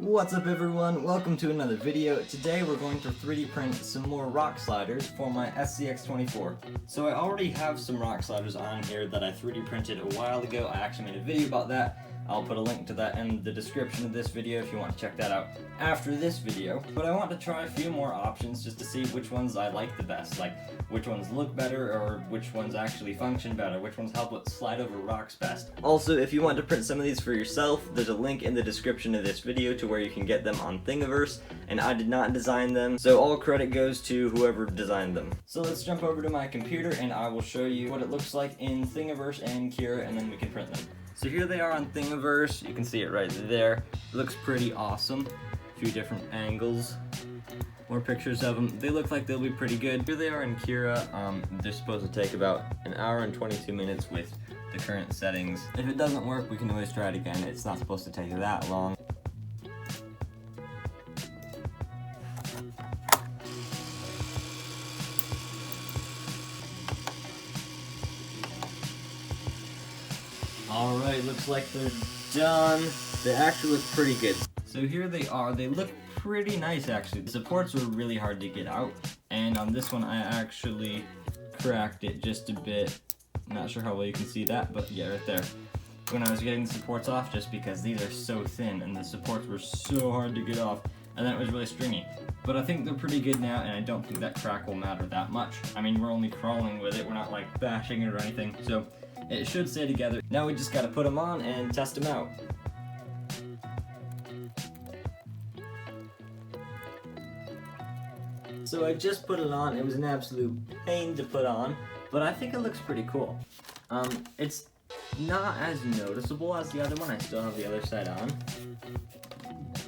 What's up everyone, welcome to another video. Today we're going to 3D print some more rock sliders for my SCX24. So I already have some rock sliders on here that I 3D printed a while ago. I actually made a video about that. I'll put a link to that in the description of this video if you want to check that out after this video. But I want to try a few more options just to see which ones I like the best, like which ones look better or which ones actually function better, which ones help it slide over rocks best. Also, if you want to print some of these for yourself, there's a link in the description of this video to where you can get them on Thingiverse, and I did not design them, so all credit goes to whoever designed them. So let's jump over to my computer and I will show you what it looks like in Thingiverse and Cura, and then we can print them. So here they are on Thingiverse. You can see it right there. It looks pretty awesome. A few different angles. More pictures of them. They look like they'll be pretty good. Here they are in Cura. They're supposed to take about an hour and 22 minutes with the current settings. If it doesn't work, we can always try it again. It's not supposed to take that long. Alright, looks like they're done. They actually look pretty good. So here they are. They look pretty nice actually. The supports were really hard to get out, and on this one I actually cracked it just a bit. Not sure how well you can see that, but yeah, right there. When I was getting the supports off, just because these are so thin and the supports were so hard to get off, and then it was really stringy. But I think they're pretty good now, and I don't think that crack will matter that much. I mean, we're only crawling with it, we're not like bashing it or anything, so it should stay together. Now we just gotta put them on and test them out. So I just put it on. It was an absolute pain to put on, but I think it looks pretty cool. It's not as noticeable as the other one. I still have the other side on,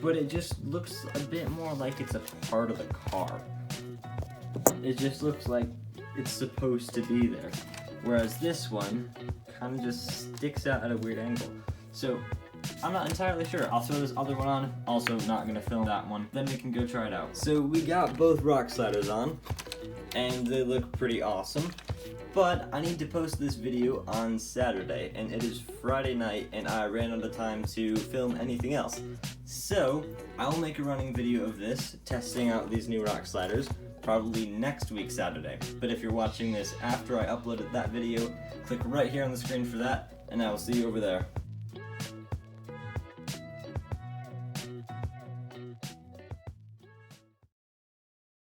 but it just looks a bit more like it's a part of the car. It just looks like it's supposed to be there. Whereas this one kind of just sticks out at a weird angle. So I'm not entirely sure. I'll throw this other one on. Also not gonna film that one. Then we can go try it out. So we got both rock sliders on, and they look pretty awesome. But I need to post this video on Saturday, and it is Friday night, and I ran out of time to film anything else. So I'll make a running video of this, testing out these new rock sliders, probably next week Saturday. But if you're watching this after I uploaded that video, click right here on the screen for that, and I will see you over there.